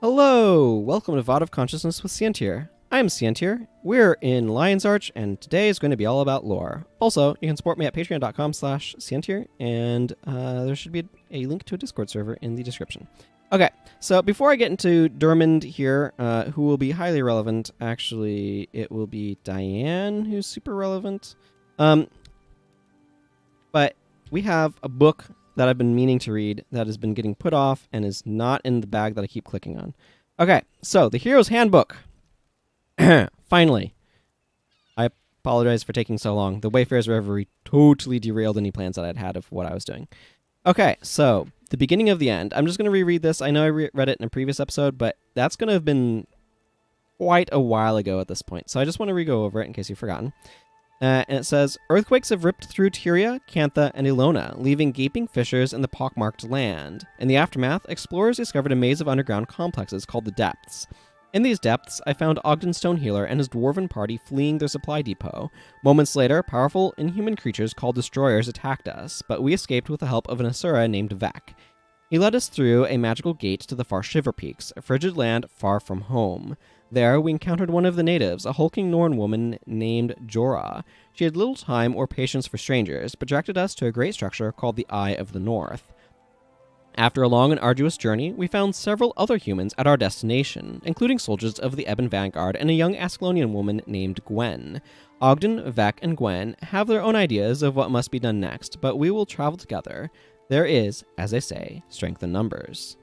Hello! Welcome to VOD of Consciousness with Sientir. I'm Sientir. We're in Lion's Arch, and today is going to be all about lore. Also, you can support me at patreon.com/Sientir, and there should be a link to a Discord server in the description. Okay, so before I get into Dermond here, who will be highly relevant, actually, it will be Diane who's super relevant. But we have a book that I've been meaning to read that has been getting put off and is not in the bag that I keep clicking on. Okay, so the Hero's Handbook. Finally. I apologize for taking so long. The Wayfarer's Reverie totally derailed any plans that I'd had of what I was doing. Okay, so the beginning of the end. I'm just going to reread this. I know I read it in a previous episode, but that's going to have been quite a while ago at this point. So I just want to re-go over it in case you've forgotten. And it says, earthquakes have ripped through Tyria, Cantha, and Ilona, leaving gaping fissures in the pockmarked land. In the aftermath, explorers discovered a maze of underground complexes called the Depths. In these depths, I found Ogden Stonehealer and his dwarven party fleeing their supply depot. Moments later, powerful inhuman creatures called Destroyers attacked us, but we escaped with the help of an Asura named Vek. He led us through a magical gate to the far Shiver Peaks, a frigid land far from home. There, we encountered one of the natives, a hulking Norn woman named Jorah. She had little time or patience for strangers, but directed us to a great structure called the Eye of the North. After a long and arduous journey, we found several other humans at our destination, including soldiers of the Ebon Vanguard and a young Ascalonian woman named Gwen. Ogden, Vek, and Gwen have their own ideas of what must be done next, but we will travel together. There is, as they say, strength in numbers.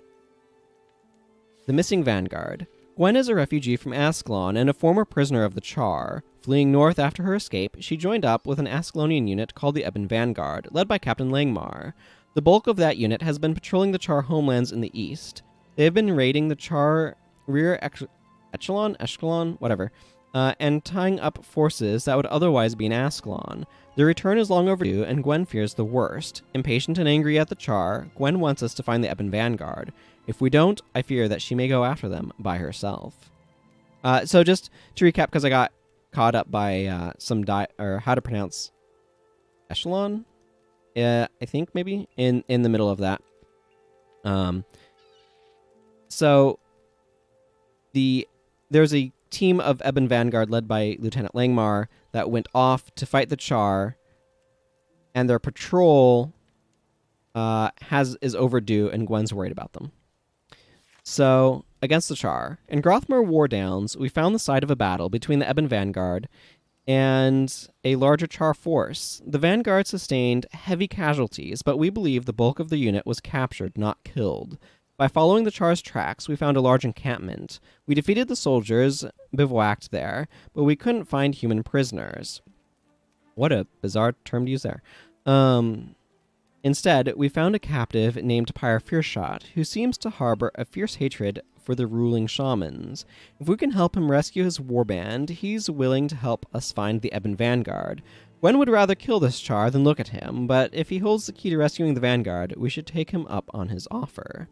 The Missing Vanguard. Gwen is a refugee from Ascalon and a former prisoner of the Char. Fleeing north after her escape, she joined up with an Ascalonian unit called the Ebon Vanguard, led by Captain Langmar. The bulk of that unit has been patrolling the Char homelands in the east. They have been raiding the Char rear echelon, whatever, and tying up forces that would otherwise be in Ascalon. Their return is long overdue, and Gwen fears the worst. Impatient and angry at the Char, Gwen wants us to find the Ebon Vanguard. If we don't, I fear that she may go after them by herself. So just to recap, because I got caught up by how to pronounce echelon, I think maybe in the middle of that. So there's a team of Ebon Vanguard led by Lieutenant Langmar that went off to fight the Char, and their patrol is overdue, and Gwen's worried about them. So, against the Char. In Grothmar War Downs, we found the site of a battle between the Ebon Vanguard and a larger Char force. The Vanguard sustained heavy casualties, but we believe the bulk of the unit was captured, not killed. By following the Char's tracks, we found a large encampment. We defeated the soldiers bivouacked there, but we couldn't find human prisoners. What a bizarre term to use there. Instead, we found a captive named Pyre Fearshot, who seems to harbor a fierce hatred for the ruling shamans. If we can help him rescue his warband, he's willing to help us find the Ebon Vanguard. Gwen would rather kill this Char than look at him, but if he holds the key to rescuing the Vanguard, we should take him up on his offer.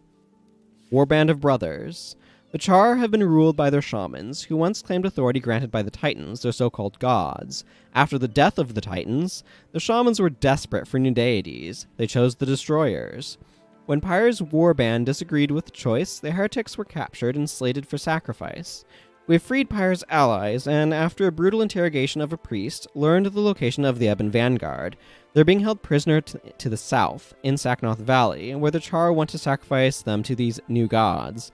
Warband of Brothers. The Char have been ruled by their shamans, who once claimed authority granted by the Titans, their so-called gods. After the death of the Titans, the shamans were desperate for new deities. They chose the Destroyers. When Pyre's warband disagreed with the choice, the heretics were captured and slated for sacrifice. We have freed Pyre's allies, and after a brutal interrogation of a priest, learned the location of the Ebon Vanguard. They're being held prisoner to the south, in Saknoth Valley, where the Char want to sacrifice them to these new gods.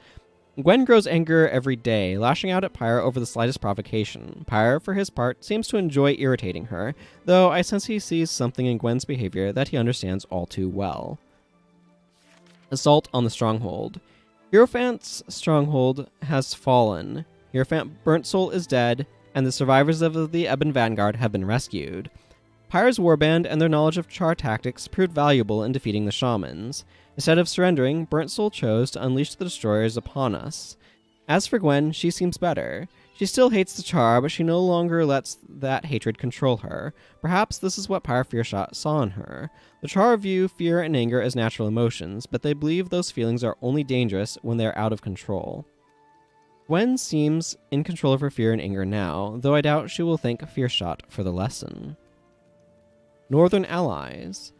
Gwen grows angrier every day, lashing out at Pyre over the slightest provocation. Pyre, for his part, seems to enjoy irritating her, though I sense he sees something in Gwen's behavior that he understands all too well. Assault on the Stronghold. Hierophant's stronghold has fallen. Hierophant Burntsoul is dead, and the survivors of the Ebon Vanguard have been rescued. Pyre's warband and their knowledge of Char tactics proved valuable in defeating the shamans. Instead of surrendering, Burntsoul chose to unleash the Destroyers upon us. As for Gwen, she seems better. She still hates the Char, but she no longer lets that hatred control her. Perhaps this is what Pyre Fearshot saw in her. The Char view fear and anger as natural emotions, but they believe those feelings are only dangerous when they are out of control. Gwen seems in control of her fear and anger now, though I doubt she will thank Fearshot for the lesson. Northern Allies.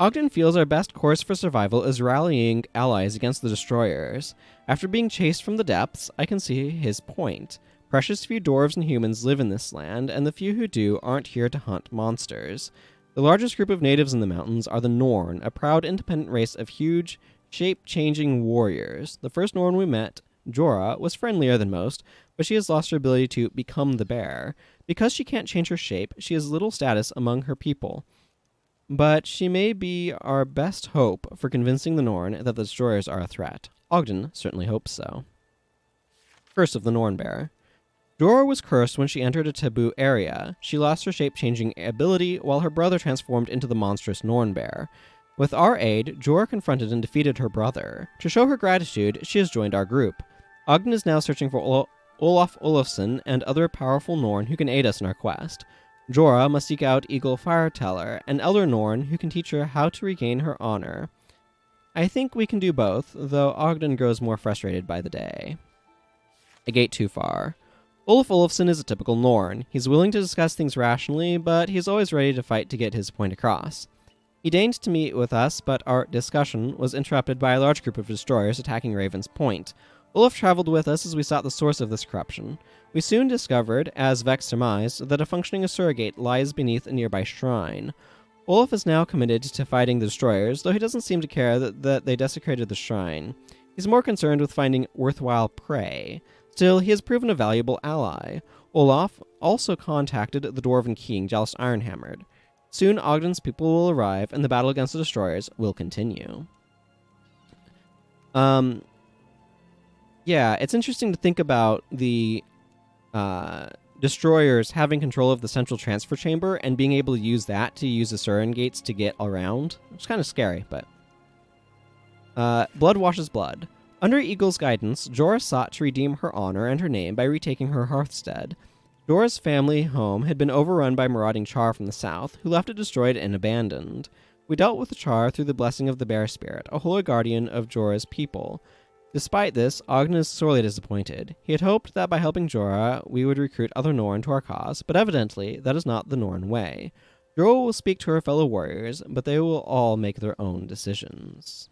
Ogden feels our best course for survival is rallying allies against the destroyers. After being chased from the depths, I can see his point. Precious few dwarves and humans live in this land, and the few who do aren't here to hunt monsters. The largest group of natives in the mountains are the Norn, a proud independent race of huge, shape-changing warriors. The first Norn we met, Jorah, was friendlier than most, but she has lost her ability to become the bear. Because she can't change her shape, she has little status among her people. But she may be our best hope for convincing the Norn that the destroyers are a threat. Ogden certainly hopes so. Curse of the Norn Bear. Jorah was cursed when she entered a taboo area. She lost her shape-changing ability while her brother transformed into the monstrous Norn Bear. With our aid, Jorah confronted and defeated her brother. To show her gratitude, she has joined our group. Ogden is now searching for Olaf Olafsson and other powerful Norn who can aid us in our quest. Jorah must seek out Eagle Fireteller, an elder Norn who can teach her how to regain her honor. I think we can do both, though Ogden grows more frustrated by the day. A gate too far. Olaf Olafsson is a typical Norn. He's willing to discuss things rationally, but he's always ready to fight to get his point across. He deigned to meet with us, but our discussion was interrupted by a large group of destroyers attacking Raven's Point. Olaf traveled with us as we sought the source of this corruption. We soon discovered, as Vex surmised, that a functioning Asura gate lies beneath a nearby shrine. Olaf is now committed to fighting the destroyers, though he doesn't seem to care that they desecrated the shrine. He's more concerned with finding worthwhile prey. Still, he has proven a valuable ally. Olaf also contacted the Dwarven King, Joust Ironhammered. Soon, Ogden's people will arrive, and the battle against the destroyers will continue. Yeah, it's interesting to think about the destroyers having control of the central transfer chamber and being able to use that to use the Asuran gates to get around. It's kind of scary, but... Blood washes blood. Under Eagle's guidance, Jorah sought to redeem her honor and her name by retaking her hearthstead. Jorah's family home had been overrun by marauding Char from the south, who left it destroyed and abandoned. We dealt with the Char through the blessing of the Bear Spirit, a holy guardian of Jorah's people. Despite this, Ogden is sorely disappointed. He had hoped that by helping Jorah, we would recruit other Norn to our cause, but evidently that is not the Norn way. Jorah will speak to her fellow warriors, but they will all make their own decisions.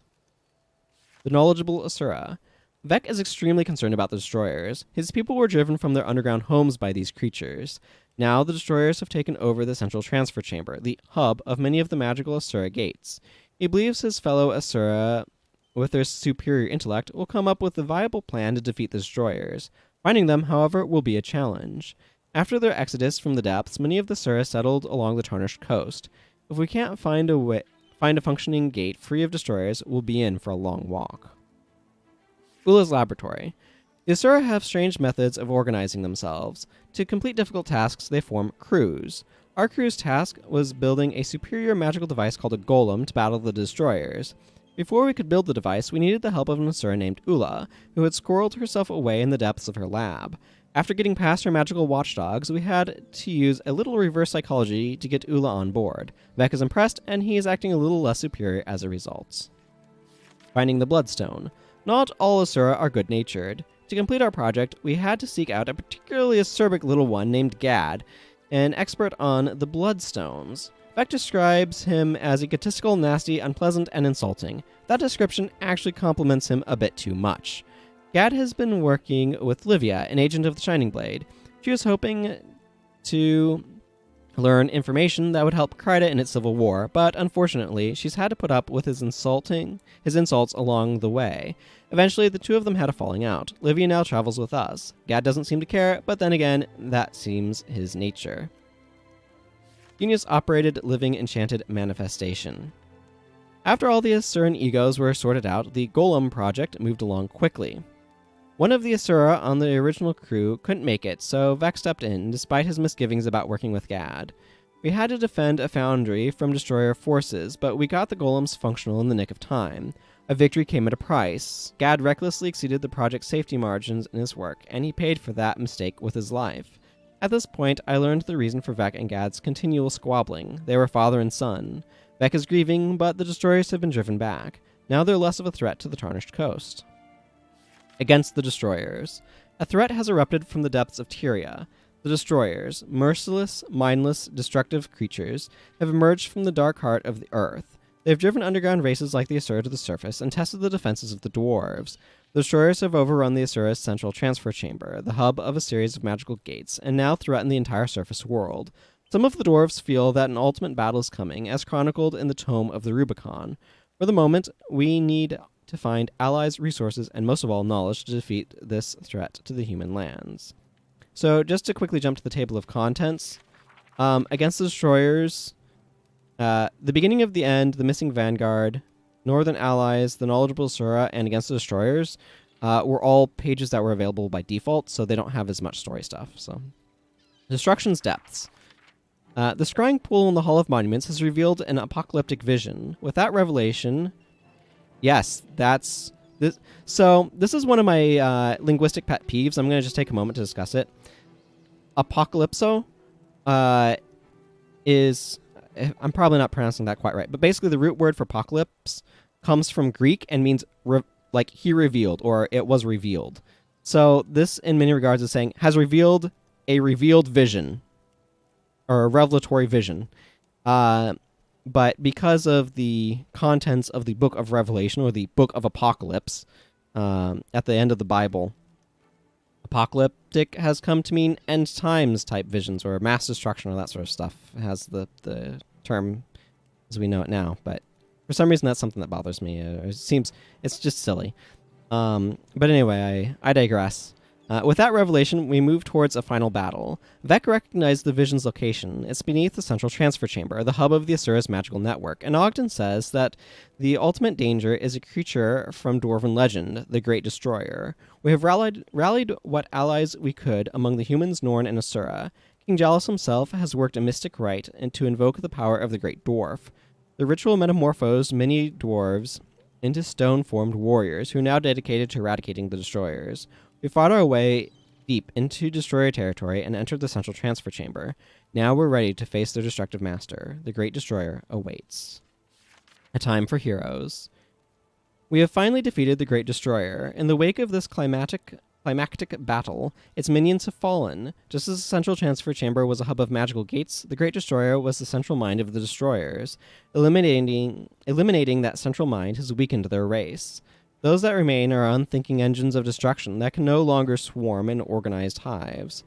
The knowledgeable Asura. Vec is extremely concerned about the destroyers. His people were driven from their underground homes by these creatures. Now the destroyers have taken over the central transfer chamber, the hub of many of the magical Asura gates. He believes his fellow Asura, with their superior intellect, will come up with a viable plan to defeat the destroyers. Finding them, however, will be a challenge. After their exodus from the depths, many of the Asura settled along the Tarnished Coast. If we can't find a functioning gate free of destroyers, we'll be in for a long walk. Ula's laboratory. The Asura have strange methods of organizing themselves. To complete difficult tasks, they form crews. Our crew's task was building a superior magical device called a golem to battle the destroyers. Before we could build the device, we needed the help of an Asura named Ula, who had squirreled herself away in the depths of her lab. After getting past her magical watchdogs, we had to use a little reverse psychology to get Ula on board. Vec is impressed, and he is acting a little less superior as a result. Finding the Bloodstone. Not all Asura are good-natured. To complete our project, we had to seek out a particularly acerbic little one named Gad, an expert on the Bloodstones. Vec describes him as egotistical, nasty, unpleasant, and insulting. That description actually compliments him a bit too much. Gad has been working with Livia, an agent of the Shining Blade. She was hoping to learn information that would help Kryta in its civil war, but unfortunately, she's had to put up with his insults along the way. Eventually, the two of them had a falling out. Livia now travels with us. Gad doesn't seem to care, but then again, that seems his nature. Genius-operated living enchanted manifestation. After all the Asuran egos were sorted out, the Golem project moved along quickly. One of the Asura on the original crew couldn't make it, so Vex stepped in, despite his misgivings about working with Gad. We had to defend a foundry from destroyer forces, but we got the golems functional in the nick of time. A victory came at a price. Gad recklessly exceeded the project's safety margins in his work, and he paid for that mistake with his life. At this point, I learned the reason for Vec and Gad's continual squabbling. They were father and son. Vec is grieving, but the destroyers have been driven back. Now they're less of a threat to the Tarnished Coast. Against the destroyers. A threat has erupted from the depths of Tyria. The destroyers, merciless, mindless, destructive creatures, have emerged from the dark heart of the earth. They have driven underground races like the Asura to the surface and tested the defenses of the dwarves. The destroyers have overrun the Asura's central transfer chamber, the hub of a series of magical gates, and now threaten the entire surface world. Some of the dwarves feel that an ultimate battle is coming, as chronicled in the Tome of the Rubicon. For the moment, we need to find allies, resources, and most of all, knowledge to defeat this threat to the human lands. So, just to quickly jump to the table of contents, against the destroyers, the beginning of the end, the missing vanguard, northern allies, the knowledgeable Asura, and against the destroyers were all pages that were available by default, so they don't have as much story stuff. So, Destruction's Depths. The scrying pool in the Hall of Monuments has revealed an apocalyptic vision. With that revelation, yes, that's this. So this is one of my linguistic pet peeves. I'm going to just take a moment to discuss it. Apocalypso is, I'm probably not pronouncing that quite right, but basically the root word for apocalypse comes from Greek and means like he revealed or it was revealed. So this, in many regards, is saying has revealed a revealed vision. Or a revelatory vision. But because of the contents of the Book of Revelation, or the Book of Apocalypse, at the end of the Bible, apocalyptic has come to mean end times type visions, or mass destruction, or that sort of stuff. It has the term as we know it now. But for some reason, that's something that bothers me. It seems it's just silly. But anyway, I digress. With that revelation, we move towards a final battle. Vec recognized the vision's location. It's beneath the central transfer chamber, the hub of the Asura's magical network, and Ogden says that the ultimate danger is a creature from Dwarven legend, the Great Destroyer. We have rallied what allies we could among the humans, Norn, and Asura. King Jalos himself has worked a mystic rite to invoke the power of the Great Dwarf. The ritual metamorphosed many dwarves into stone-formed warriors, who are now dedicated to eradicating the destroyers. We fought our way deep into destroyer territory and entered the central transfer chamber. Now we're ready to face their destructive master. The Great Destroyer awaits. A time for heroes. We have finally defeated the Great Destroyer. In the wake of this climactic battle, its minions have fallen. Just as the central transfer chamber was a hub of magical gates, the Great Destroyer was the central mind of the destroyers. Eliminating that central mind has weakened their race. Those that remain are unthinking engines of destruction that can no longer swarm in organized hives.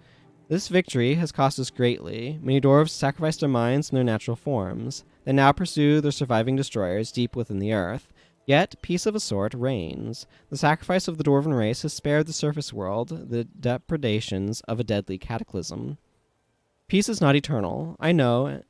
This victory has cost us greatly. Many dwarves sacrificed their minds and their natural forms. They now pursue their surviving destroyers deep within the earth. Yet, peace of a sort reigns. The sacrifice of the dwarven race has spared the surface world the depredations of a deadly cataclysm. Peace is not eternal, I know.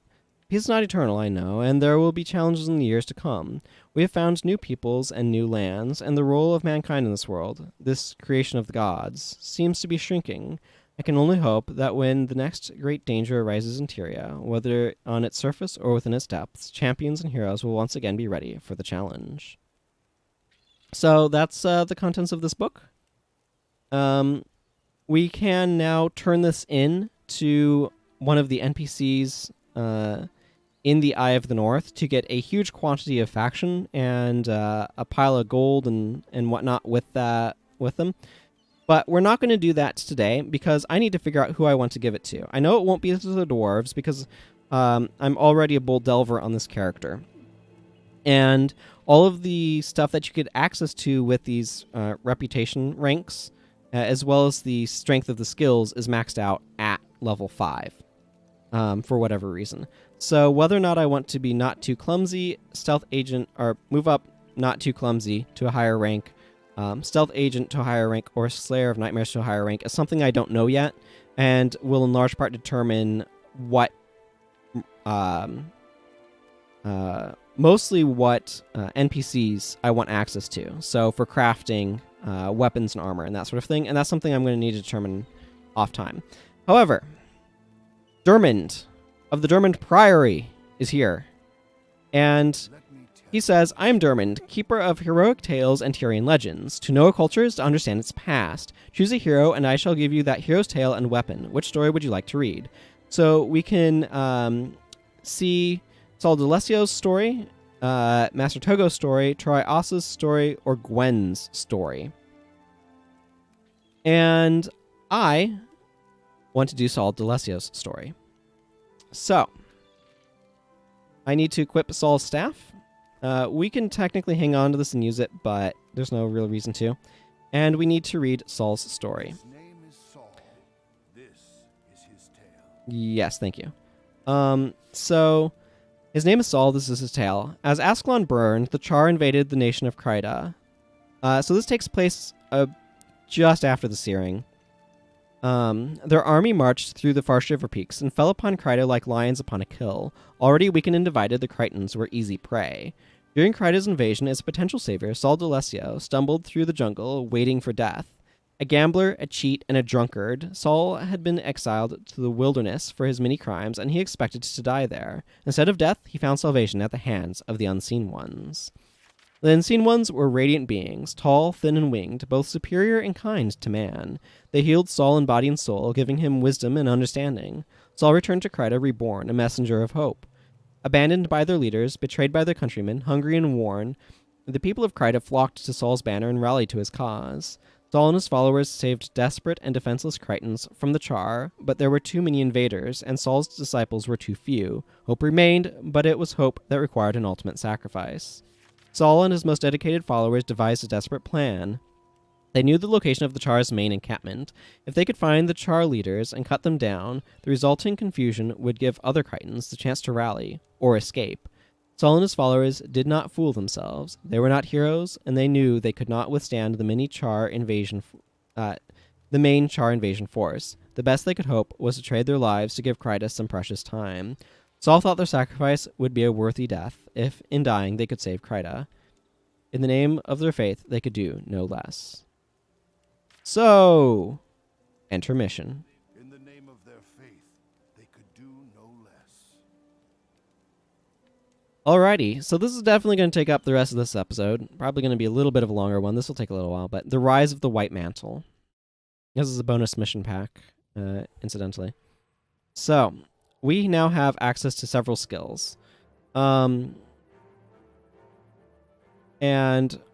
Peace is not eternal, I know, and there will be challenges in the years to come. We have found new peoples and new lands, and the role of mankind in this world, this creation of the gods, seems to be shrinking. I can only hope that when the next great danger arises in Tyria, whether on its surface or within its depths, champions and heroes will once again be ready for the challenge. So that's the contents of this book. We can now turn this in to one of the NPCs in the Eye of the North to get a huge quantity of faction and a pile of gold and whatnot with them. But we're not going to do that today because I need to figure out who I want to give it to. I know it won't be to the dwarves because I'm already a bold delver on this character. And all of the stuff that you get access to with these reputation ranks, as well as the strength of the skills, is maxed out at level 5 for whatever reason. So whether or not I want to be not too clumsy, stealth agent, or move up not too clumsy to a higher rank, stealth agent to a higher rank, or slayer of nightmares to a higher rank is something I don't know yet, and will in large part determine what, mostly what NPCs I want access to. So for crafting weapons and armor and that sort of thing, and that's something I'm going to need to determine off time. However, Dermond of the Dermond Priory is here, and he says, I am Dermond, keeper of heroic tales and Tyrian legends. To know a culture is to understand its past. Choose a hero, and I shall give you that hero's tale and weapon. Which story would you like to read? So we can see Saul D'Alessio's story, Master Togo's story, Troy Osa's story, or Gwen's story. And I want to do Saul D'Alessio's story. So I need to equip Saul's staff. We can technically hang on to this and use it, but there's no real reason to. And we need to read Saul's story. His name is Saul. This is his tale. Yes, thank you. So, his name is Saul, this is his tale. As Ascalon burned, the Char invaded the nation of Kryta. So this takes place just after the searing. Their army marched through the Farsh River peaks and fell upon Kryta like lions upon a kill. Already weakened and divided, the Krytans were easy prey. During Kryta's invasion, its potential savior, Saul D'Alessio, stumbled through the jungle, waiting for death. A gambler, a cheat, and a drunkard, Saul had been exiled to the wilderness for his many crimes, and he expected to die there. Instead of death, he found salvation at the hands of the Unseen Ones. The Unseen Ones were radiant beings, tall, thin, and winged, both superior and kind to man. They healed Saul in body and soul, giving him wisdom and understanding. Saul returned to Kryta reborn, a messenger of hope. Abandoned by their leaders, betrayed by their countrymen, hungry and worn, the people of Kryta flocked to Saul's banner and rallied to his cause. Saul and his followers saved desperate and defenseless Krytans from the Char, but there were too many invaders, and Saul's disciples were too few. Hope remained, but it was hope that required an ultimate sacrifice. Saul and his most dedicated followers devised a desperate plan. They knew the location of the Char's main encampment. If they could find the Char leaders and cut them down, the resulting confusion would give other Krytans the chance to rally, or escape. Saul and his followers did not fool themselves. They were not heroes, and they knew they could not withstand the main Char invasion force. The best they could hope was to trade their lives to give Kryta some precious time. Saul thought their sacrifice would be a worthy death, if, in dying, they could save Kryta. In the name of their faith, they could do no less. So, intermission. In the name of their faith, they could do no less. Alrighty, so this is definitely going to take up the rest of this episode. Probably going to be a little bit of a longer one. This will take a little while, but The Rise of the White Mantle. This is a bonus mission pack, incidentally. So, we now have access to several skills. And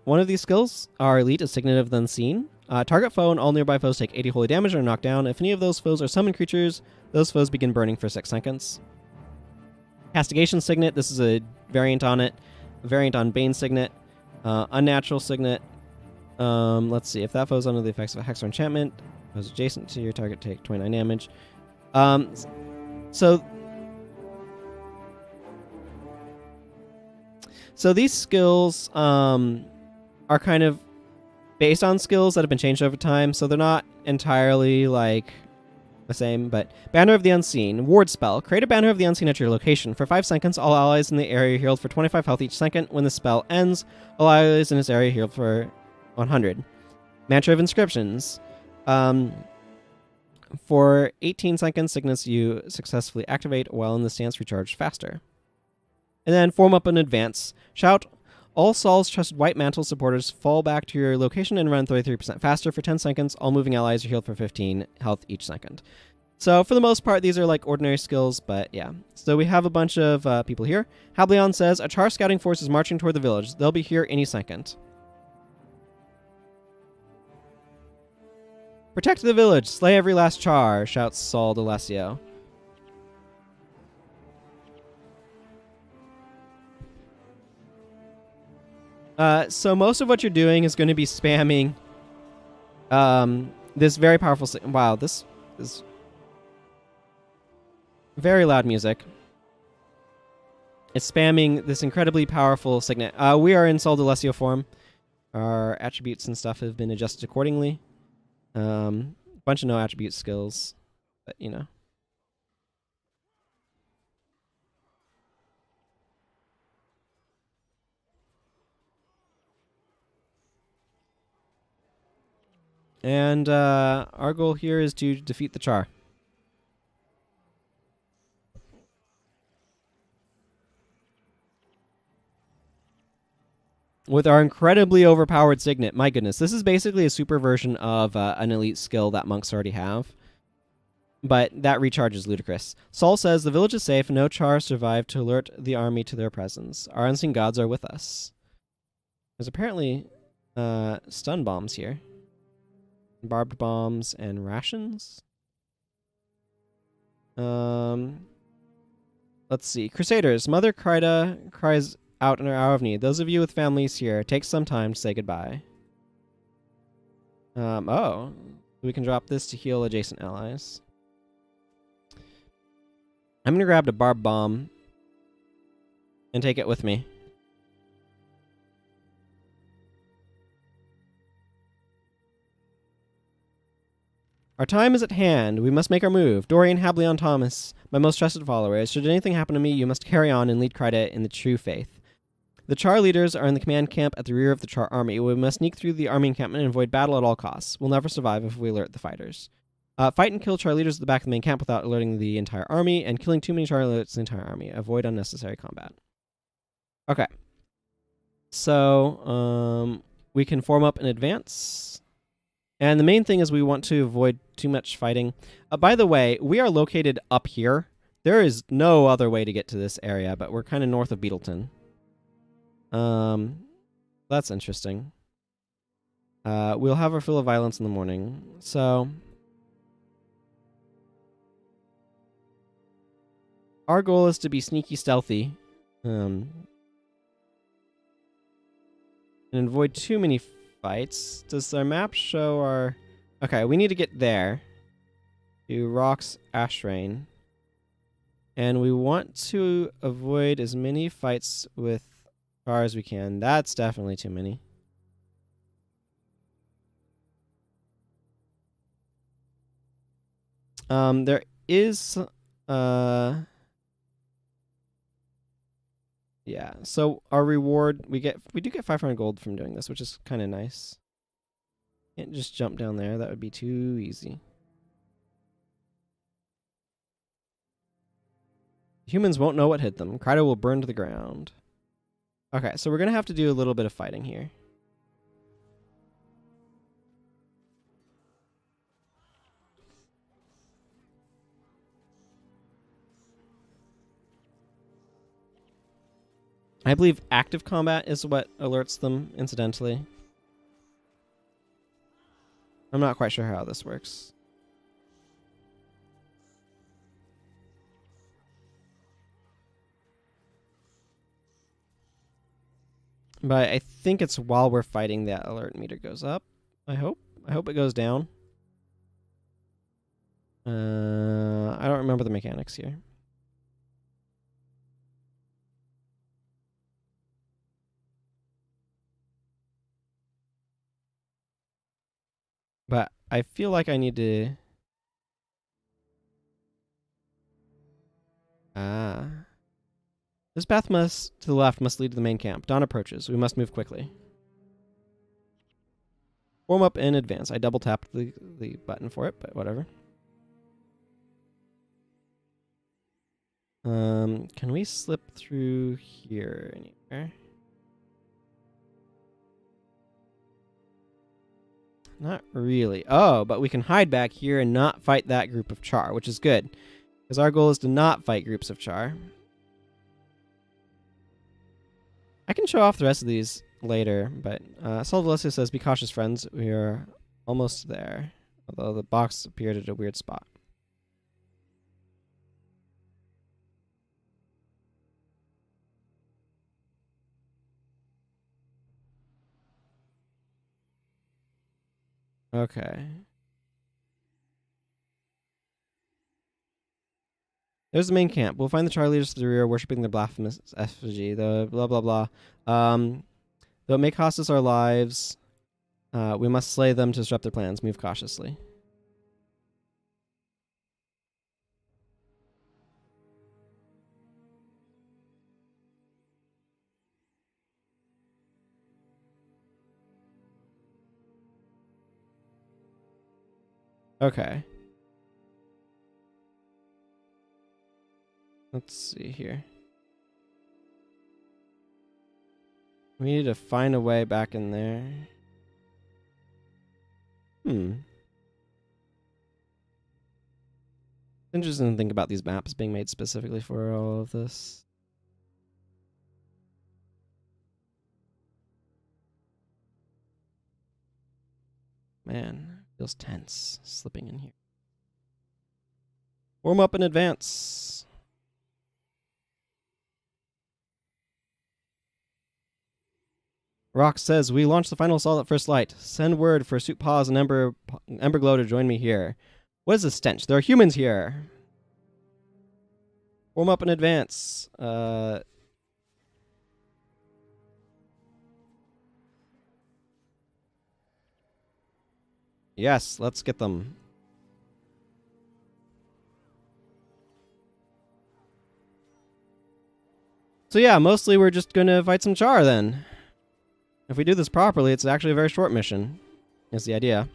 one of these skills, our Elite, is Signet of the Unseen. Target foe and all nearby foes take 80 holy damage and are knocked down. If any of those foes are summoned creatures, those foes begin burning for 6 seconds. Castigation Signet, this is a variant on it. A variant on Bane Signet. Unnatural Signet. Let's see. If that foe is under the effects of a hex or enchantment, foes adjacent to your target take 29 damage. So these skills are kind of based on skills that have been changed over time, so they're not entirely like the same, but Banner of the Unseen. Ward spell. Create a Banner of the Unseen at your location. For 5 seconds, all allies in the area are healed for 25 health each second. When the spell ends, all allies in this area are healed for 100. Mantra of Inscriptions. For 18 seconds, sickness you successfully activate while in the stance recharged faster. And then form up in advance. Shout, all Saul's trusted White Mantle supporters fall back to your location and run 33% faster. For 10 seconds, all moving allies are healed for 15 health each second. So for the most part, these are like ordinary skills, but yeah. So we have a bunch of people here. Hablion says, a Char scouting force is marching toward the village. They'll be here any second. Protect the village, slay every last Char, shouts Saul D'Alessio. So most of what you're doing is going to be spamming this very powerful... Wow, this is very loud music. It's spamming this incredibly powerful signet. We are in Saul D'Alessio form. Our attributes and stuff have been adjusted accordingly. Bunch of no attribute skills, but you know. And our goal here is to defeat the Char. With our incredibly overpowered Signet. My goodness, this is basically a super version of an elite skill that monks already have. But that recharge is ludicrous. Saul says, the village is safe, no Char survived to alert the army to their presence. Our unseen gods are with us. There's apparently stun bombs here. Barbed bombs and rations. Let's see. Crusaders. Mother Kryta cries out in our hour of need. Those of you with families here, take some time to say goodbye. Oh. We can drop this to heal adjacent allies. I'm going to grab the barb bomb and take it with me. Our time is at hand. We must make our move. Dorian, Hablion, Thomas, my most trusted followers. Should anything happen to me, you must carry on and lead Kryta in the true faith. The Char leaders are in the command camp at the rear of the Char army. We must sneak through the army encampment and avoid battle at all costs. We'll never survive if we alert the fighters. Fight and kill Char leaders at the back of the main camp without alerting the entire army, and killing too many Char alerts the entire army. Avoid unnecessary combat. Okay. So, we can form up in advance. And the main thing is we want to avoid too much fighting. By the way, we are located up here. There is no other way to get to this area, but we're kind of north of Beetleton. That's interesting. We'll have our fill of violence in the morning. So our goal is to be sneaky stealthy. And avoid too many fights. Does our map show our... Okay, we need to get there. To Rock's Ash Rain. And we want to avoid as many fights with far as we can. That's definitely too many. There is yeah, so our reward, we do get 500 gold from doing this, which is kind of nice. Can't just jump down there, that would be too easy. Humans won't know what hit them. Kryta will burn to the ground. Okay, so we're going to have to do a little bit of fighting here. I believe active combat is what alerts them, incidentally. I'm not quite sure how this works. But I think it's while we're fighting that alert meter goes up. I hope. I hope it goes down. I don't remember the mechanics here. But I feel like I need to... This path to the left must lead to the main camp. Dawn approaches. We must move quickly. Form up in advance. I double tapped the button for it, but whatever. Can we slip through here anywhere? Not really. Oh, but we can hide back here and not fight that group of Char, which is good. Because our goal is to not fight groups of Char. I can show off the rest of these later, but Saul D'Alessio says, be cautious, friends. We are almost there. Although the box appeared at a weird spot. Okay. There's the main camp. We'll find the Char leaders to the rear, worshipping the blasphemous effigy. The blah blah blah. Though it may cost us our lives, we must slay them to disrupt their plans. Move cautiously. Okay. Let's see here. We need to find a way back in there. Interesting to think about these maps being made specifically for all of this. Man, feels tense slipping in here. Warm up in advance. Rox says, we launched the final assault at first light. Send word for Suit Paws and Ember Glow to join me here. What is this stench? There are humans here. Warm up in advance. Yes, let's get them. So yeah, mostly we're just going to fight some Char then. If we do this properly, it's actually a very short mission, is the idea.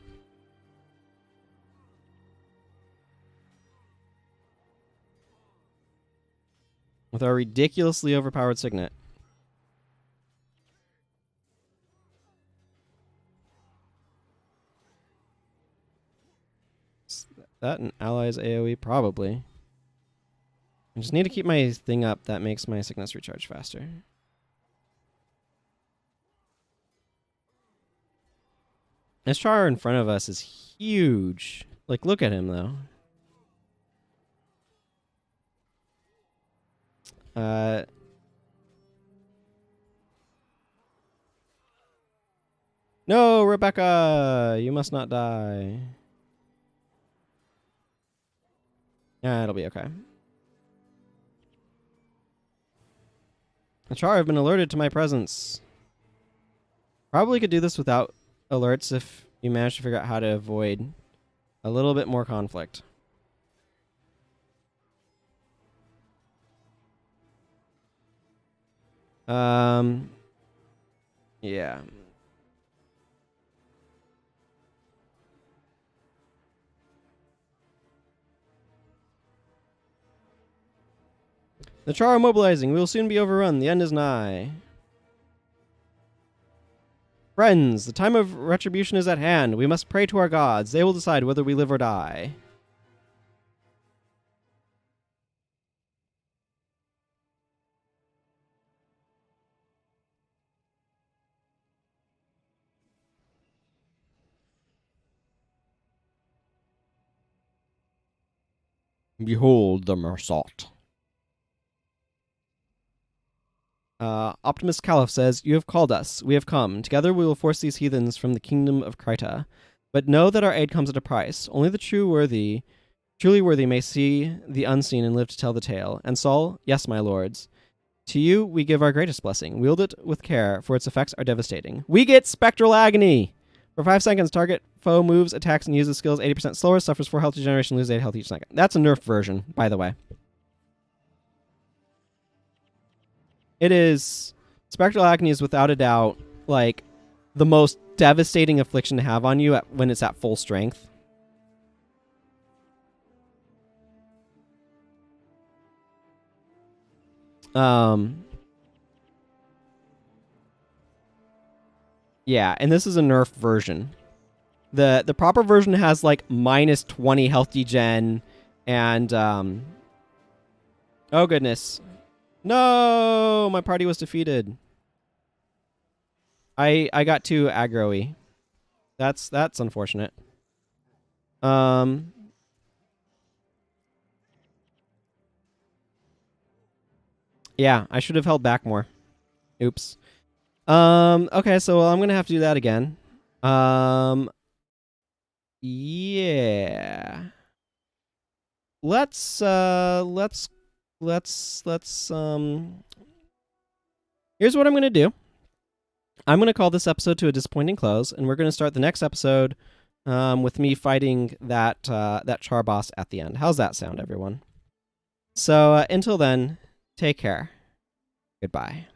With our ridiculously overpowered Signet. Is that an ally's AoE? Probably. I just need to keep my thing up that makes my Signets recharge faster. This Char in front of us is huge. Like, look at him, though. No, Rebecca! You must not die. Yeah, it'll be okay. The Char have been alerted to my presence. Probably could do this without alerts if you manage to figure out how to avoid a little bit more conflict. Yeah. The Char are mobilizing. We will soon be overrun. The end is nigh. Friends, the time of retribution is at hand. We must pray to our gods. They will decide whether we live or die. Behold the Mersalt. Optimus Caliph says, you have called us. We have come. Together we will force these heathens from the kingdom of Kryta. But know that our aid comes at a price. Only the truly worthy may see the unseen and live to tell the tale. And Saul, yes, my lords. To you we give our greatest blessing. Wield it with care, for its effects are devastating. We get Spectral Agony! For 5 seconds, target foe moves, attacks, and uses skills 80% slower, suffers 4 health regeneration, loses 8 health each second. That's a nerfed version, by the way. It is... Spectral Agony is without a doubt, like, the most devastating affliction to have on you when it's at full strength. Yeah, and this is a nerfed version. The proper version has like minus 20 health degen and oh goodness. No, my party was defeated. I got too aggro-y. That's unfortunate. Yeah, I should have held back more. Oops. Okay, so I'm gonna have to do that again. Yeah. Let's here's what I'm gonna do. I'm gonna call this episode to a disappointing close, and we're gonna start the next episode with me fighting that Char boss at the end. How's that sound, everyone? So until then, take care. Goodbye.